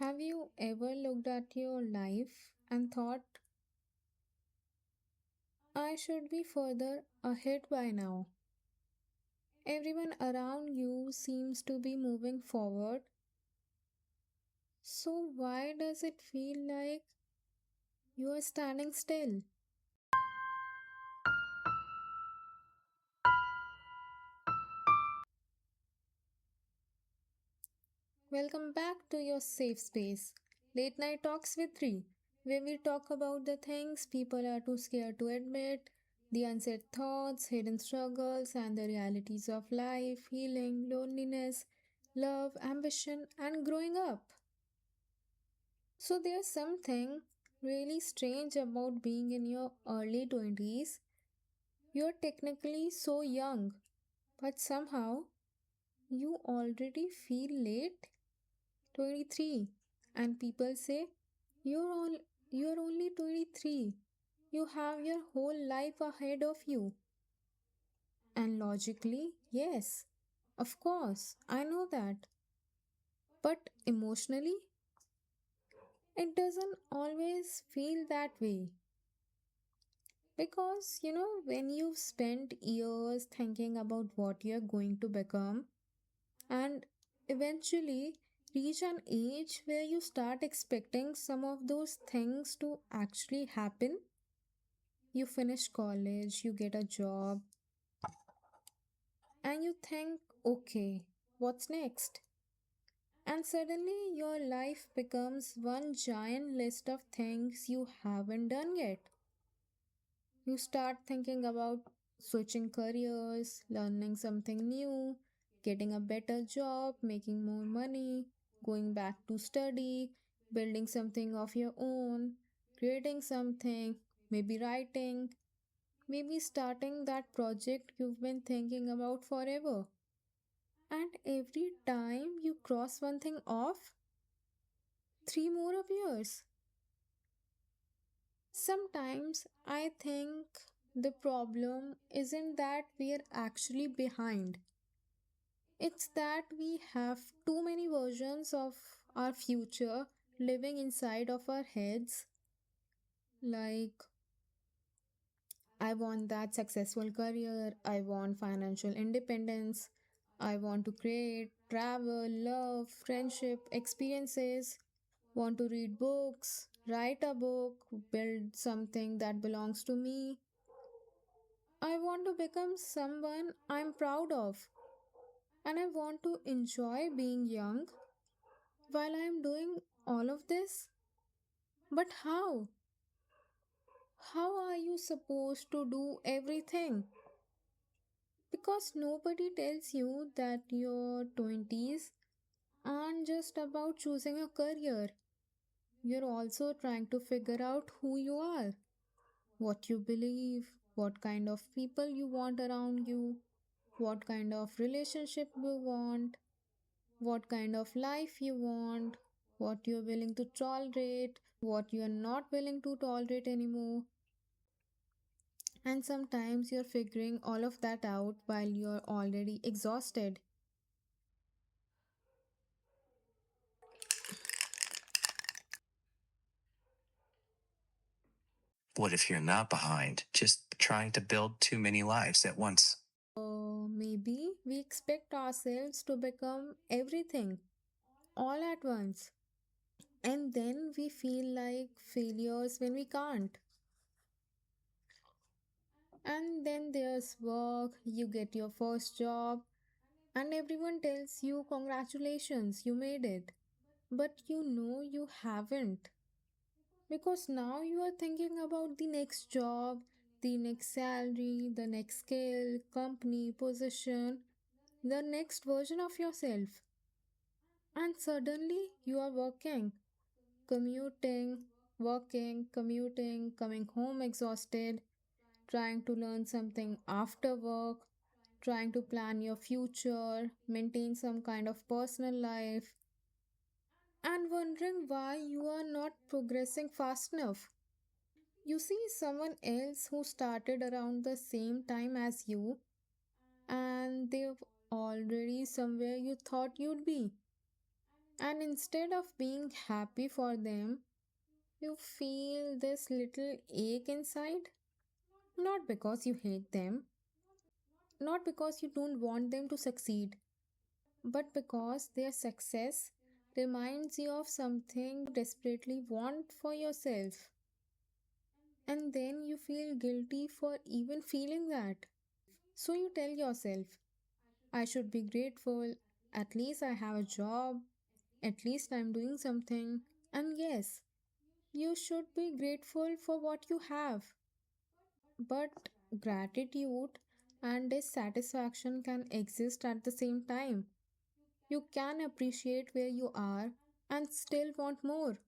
Have you ever looked at your life and thought, I should be further ahead by now? Everyone around you seems to be moving forward, so why does it feel like you are standing still? Welcome back to your safe space, Late Night Talks with Three, where we talk about the things people are too scared to admit, the unsaid thoughts, hidden struggles, and the realities of life, healing, loneliness, love, ambition, and growing up. So, there's something really strange about being in your early 20s. You're technically so young, but somehow you already feel late 23, and people say you're only 23. You have your whole life ahead of you. And logically, yes. Of course, I know that. But emotionally, it doesn't always feel that way. Because, when you've spent years thinking about what you're going to become, and eventually reach an age where you start expecting some of those things to actually happen. You finish college, you get a job, and you think, okay, what's next? And suddenly your life becomes one giant list of things you haven't done yet. You start thinking about switching careers, learning something new, getting a better job, making more money, going back to study, building something of your own, creating something, maybe writing, maybe starting that project you've been thinking about forever. And every time you cross one thing off, three more appears. Sometimes I think the problem isn't that we're actually behind. It's that we have too many versions of our future living inside of our heads. Like, I want that successful career, I want financial independence, I want to create, travel, love, friendship, experiences, want to read books, write a book, build something that belongs to me. I want to become someone I'm proud of, and I want to enjoy being young while I'm doing all of this. But how? How are you supposed to do everything? Because nobody tells you that your 20s aren't just about choosing a career. You're also trying to figure out who you are, what you believe, what kind of people you want around you, what kind of relationship you want, what kind of life you want, what you're willing to tolerate, what you're not willing to tolerate anymore. And sometimes you're figuring all of that out while you're already exhausted. What if you're not behind, just trying to build too many lives at once? Maybe we expect ourselves to become everything all at once, and then we feel like failures when we can't. And then there's work, you get your first job, and everyone tells you, congratulations, you made it. But you haven't. Because now you are thinking about the next job, the next salary, the next skill, company, position, the next version of yourself. And suddenly you are working, commuting, working, commuting, coming home exhausted, trying to learn something after work, trying to plan your future, maintain some kind of personal life, and wondering why you are not progressing fast enough. You see someone else who started around the same time as you, and they've already somewhere you thought you'd be. And instead of being happy for them, you feel this little ache inside. Not because you hate them, not because you don't want them to succeed, but because their success reminds you of something you desperately want for yourself. And then you feel guilty for even feeling that. So you tell yourself, I should be grateful. At least I have a job. At least I'm doing something. And yes, you should be grateful for what you have. But gratitude and dissatisfaction can exist at the same time. You can appreciate where you are and still want more.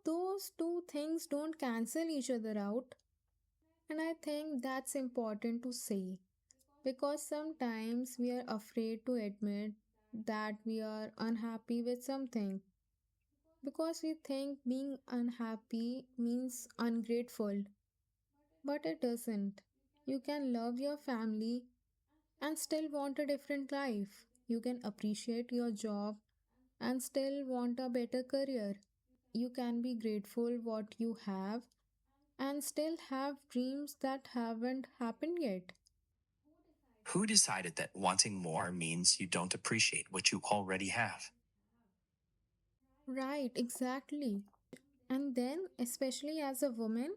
Those two things don't cancel each other out. And I think that's important to say because sometimes we are afraid to admit that we are unhappy with something because we think being unhappy means ungrateful, but it doesn't. You can love your family and still want a different life. You can appreciate your job and still want a better career. You can be grateful what you have and still have dreams that haven't happened yet. Who decided that wanting more means you don't appreciate what you already have? Right, exactly. And then, especially as a woman,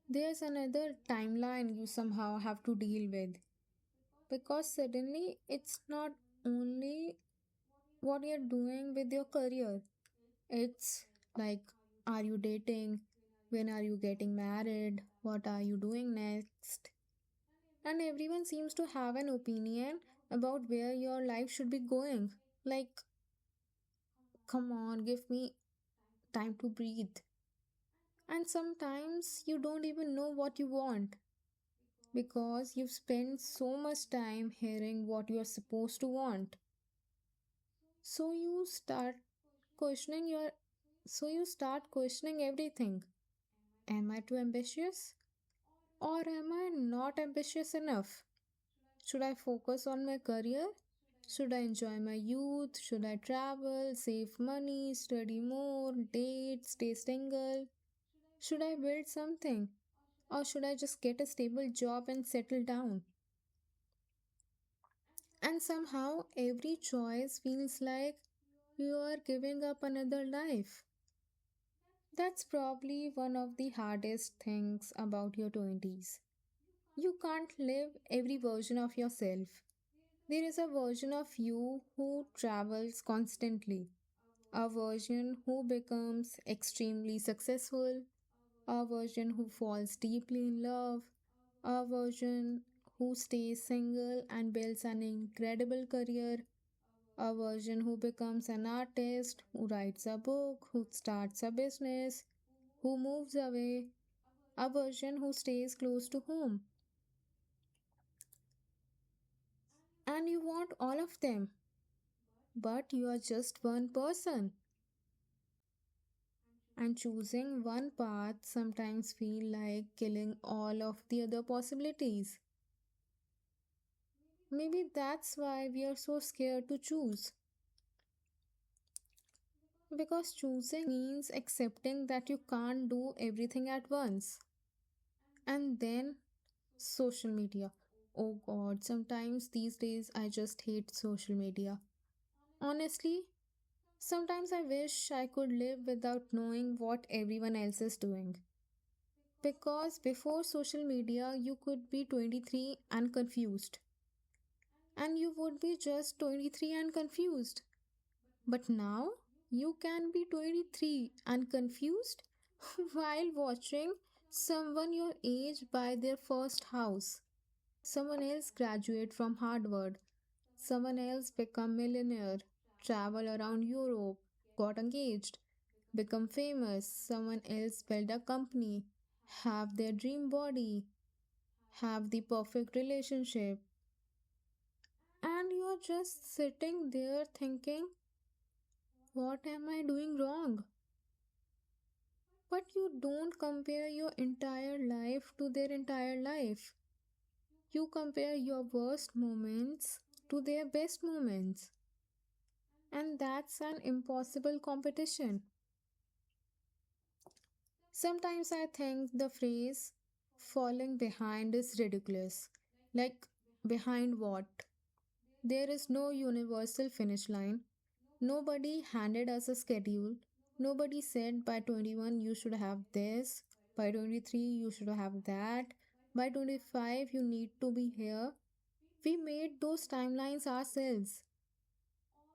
there's another timeline you somehow have to deal with because suddenly it's not only what you're doing with your career, it's like, are you dating? When are you getting married? What are you doing next? And everyone seems to have an opinion about where your life should be going. Like, come on, give me time to breathe. And sometimes you don't even know what you want because you've spent so much time hearing what you're supposed to want. So you start questioning your so you start questioning everything. Am I too ambitious? Or am I not ambitious enough? Should I focus on my career? Should I enjoy my youth? Should I travel, save money, study more, date, stay single? Should I build something? Or should I just get a stable job and settle down? And somehow every choice feels like you are giving up another life. That's probably one of the hardest things about your 20s. You can't live every version of yourself. There is a version of you who travels constantly, a version who becomes extremely successful, a version who falls deeply in love, a version who stays single and builds an incredible career, a version who becomes an artist, who writes a book, who starts a business, who moves away, a version who stays close to home. And you want all of them, but you are just one person. And choosing one path sometimes feel like killing all of the other possibilities. Maybe that's why we are so scared to choose. Because choosing means accepting that you can't do everything at once. And then social media. Oh god, sometimes these days I just hate social media. Honestly, sometimes I wish I could live without knowing what everyone else is doing. Because before social media, you could be 23 and confused. And you would be just 23 and confused. But now, you can be 23 and confused while watching someone your age buy their first house, someone else graduate from Harvard, someone else become millionaire, travel around Europe, got engaged, become famous, someone else build a company, have their dream body, have the perfect relationship, and you're just sitting there thinking, what am I doing wrong? But you don't compare your entire life to their entire life. You compare your worst moments to their best moments. And that's an impossible competition. Sometimes I think the phrase falling behind is ridiculous. Like, behind what? There is no universal finish line. Nobody handed us a schedule. Nobody said by 21 you should have this, by 23 you should have that, by 25 you need to be here. We made those timelines ourselves,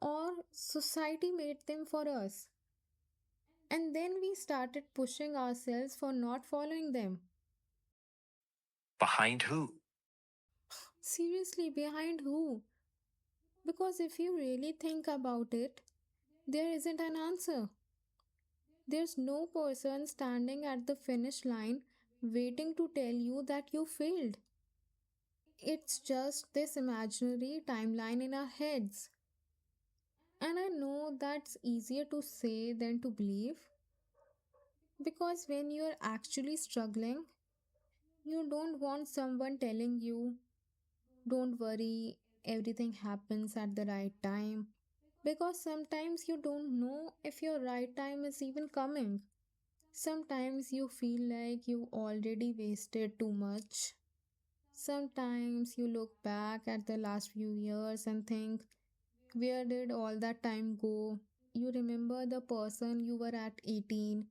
or society made them for us. And then we started pushing ourselves for not following them. Behind who? Seriously, behind who? Because if you really think about it, there isn't an answer. There's no person standing at the finish line waiting to tell you that you failed. It's just this imaginary timeline in our heads. And I know that's easier to say than to believe, because when you're actually struggling, you don't want someone telling you, don't worry, everything happens at the right time. Because sometimes you don't know if your right time is even coming. Sometimes you feel like you already wasted too much. Sometimes you look back at the last few years and think, where did all that time go? You remember the person you were at 18.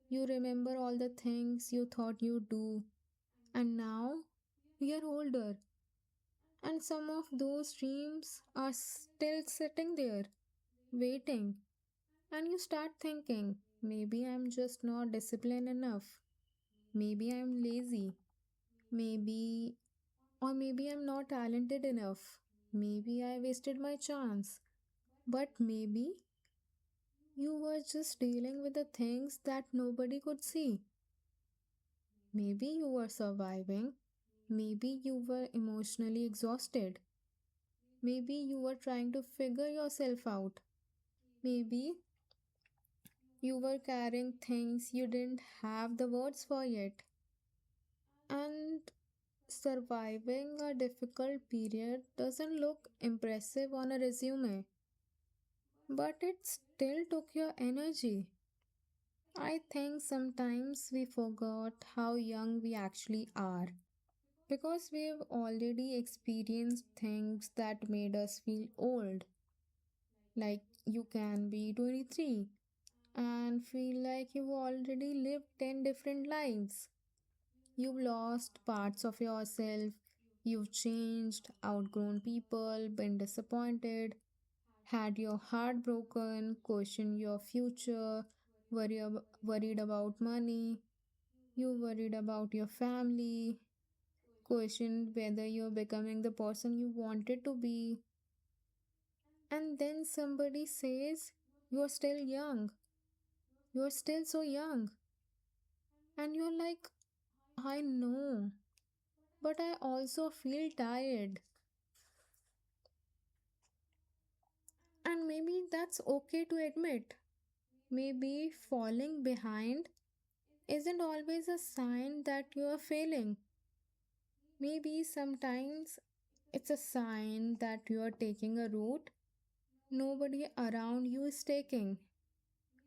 You remember all the things you thought you'd do. And now we are older. And some of those dreams are still sitting there, waiting. And you start thinking, maybe I'm just not disciplined enough. Maybe I'm lazy. Maybe, or maybe I'm not talented enough. Maybe I wasted my chance. But maybe you were just dealing with the things that nobody could see. Maybe you were surviving. Maybe you were emotionally exhausted. Maybe you were trying to figure yourself out. Maybe you were carrying things you didn't have the words for yet. And surviving a difficult period doesn't look impressive on a resume, but it still took your energy. I think sometimes we forgot how young we actually are because we've already experienced things that made us feel old. Like you can be 23 and feel like you've already lived 10 different lives. You've lost parts of yourself, you've changed, outgrown people, been disappointed, had your heart broken, questioned your future, worried about money, you worried about your family, questioned whether you're becoming the person you wanted to be. And then somebody says, you're still young, you're still so young. And you're like, I know, but I also feel tired. And maybe that's okay to admit. Maybe falling behind isn't always a sign that you are failing. Maybe sometimes it's a sign that you are taking a route nobody around you is taking.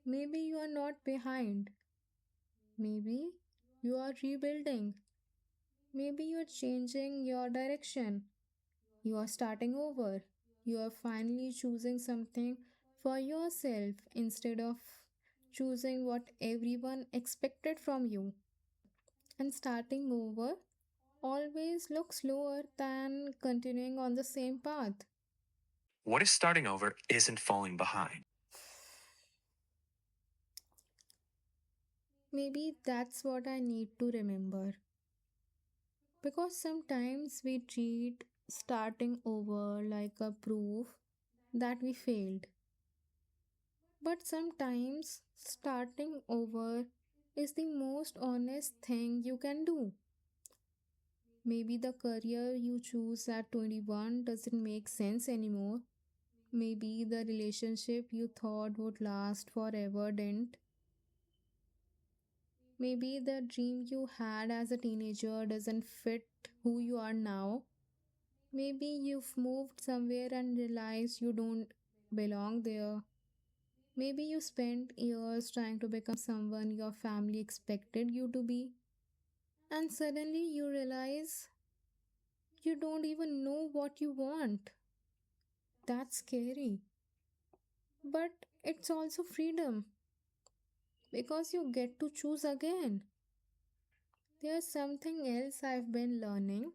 Maybe you are not behind. Maybe you are rebuilding. Maybe you're changing your direction. You are starting over. You are finally choosing something for yourself instead of choosing what everyone expected from you. And starting over always looks slower than continuing on the same path. What if starting over isn't falling behind? Maybe that's what I need to remember. Because sometimes we treat starting over like a proof that we failed. But sometimes starting over is the most honest thing you can do. Maybe the career you choose at 21 doesn't make sense anymore. Maybe the relationship you thought would last forever didn't. Maybe the dream you had as a teenager doesn't fit who you are now. Maybe you've moved somewhere and realized you don't. belong there. Maybe you spent years trying to become someone your family expected you to be, and suddenly you realize you don't even know what you want. That's scary. But it's also freedom because you get to choose again. There's something else I've been learning.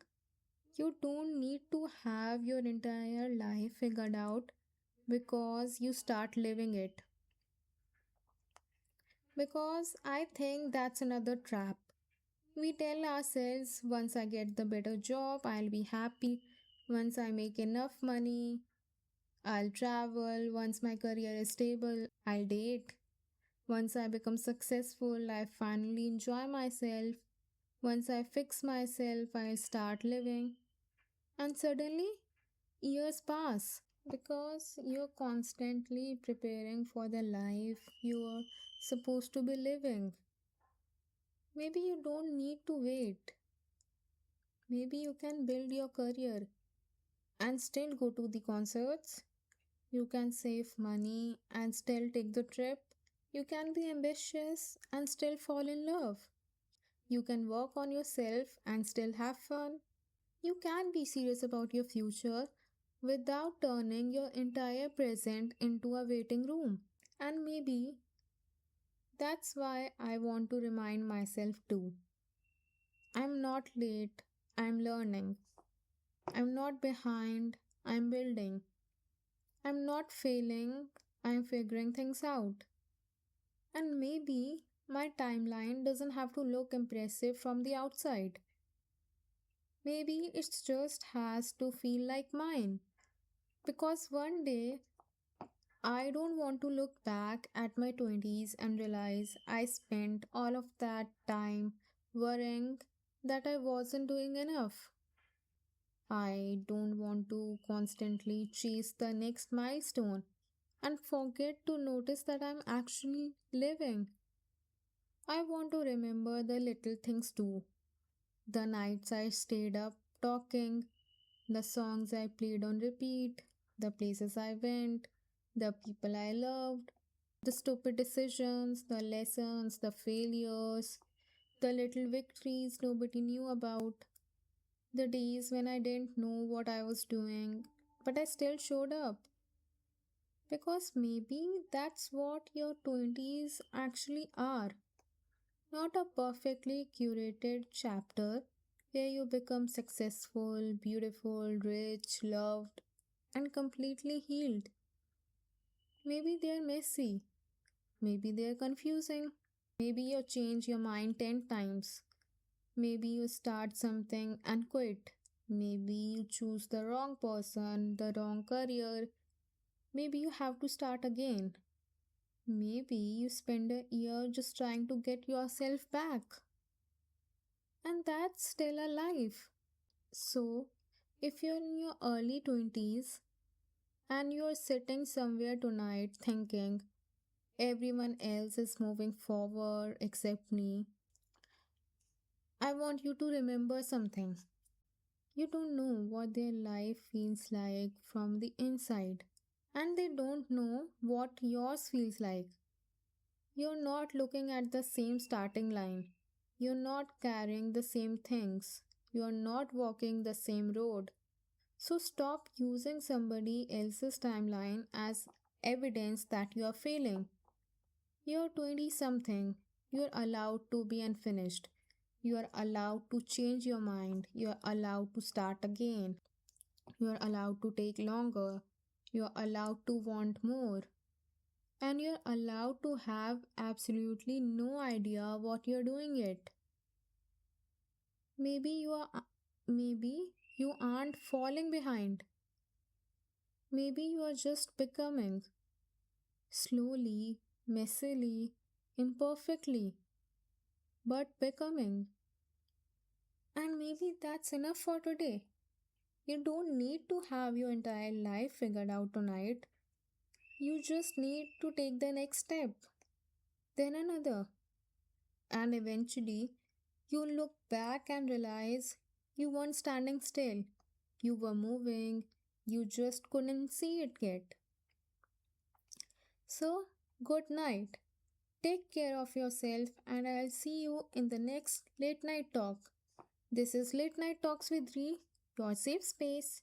You don't need to have your entire life figured out because you start living it. Because I think that's another trap. We tell ourselves once I get the better job, I'll be happy. Once I make enough money, I'll travel. Once my career is stable, I'll date. Once I become successful, I finally enjoy myself. Once I fix myself, I'll start living. And suddenly, years pass because you're constantly preparing for the life you're supposed to be living. Maybe you don't need to wait. Maybe you can build your career and still go to the concerts. You can save money and still take the trip. You can be ambitious and still fall in love. You can work on yourself and still have fun. You can be serious about your future without turning your entire present into a waiting room. And maybe that's why I want to remind myself too. I'm not late, I'm learning. I'm not behind, I'm building. I'm not failing, I'm figuring things out. And maybe my timeline doesn't have to look impressive from the outside. Maybe it just has to feel like mine. Because one day I don't want to look back at my 20s and realize I spent all of that time worrying that I wasn't doing enough. I don't want to constantly chase the next milestone and forget to notice that I'm actually living. I want to remember the little things too. The nights I stayed up talking, the songs I played on repeat, the places I went, the people I loved, the stupid decisions, the lessons, the failures, the little victories nobody knew about, the days when I didn't know what I was doing, but I still showed up. Because maybe that's what your 20s actually are. Not a perfectly curated chapter where you become successful, beautiful, rich, loved, and completely healed. Maybe they're messy. Maybe they're confusing. Maybe you change your mind 10 times. Maybe you start something and quit. Maybe you choose the wrong person, the wrong career. Maybe you have to start again. Maybe you spend a year just trying to get yourself back. And that's still a life. So, if you're in your early 20s and you're sitting somewhere tonight thinking everyone else is moving forward except me, I want you to remember something. You don't know what their life feels like from the inside, and they don't know what yours feels like. You're not looking at the same starting line. You're not carrying the same things. You're not walking the same road. So stop using somebody else's timeline as evidence that you are failing. You're 20 something. You're allowed to be unfinished. You are allowed to change your mind. You are allowed to start again. You are allowed to take longer. You are allowed to want more. And you're allowed to have absolutely no idea what you're doing yet. Maybe maybe you aren't falling behind. Maybe you are just becoming slowly, messily, imperfectly, but becoming. And maybe that's enough for today. You don't need to have your entire life figured out tonight. You just need to take the next step, then another, and eventually you'll look back and realize you weren't standing still. You were moving, you just couldn't see it yet. So, good night. Take care of yourself, and I'll see you in the next late night talk. This is Late Night Talks with Ree, your safe space.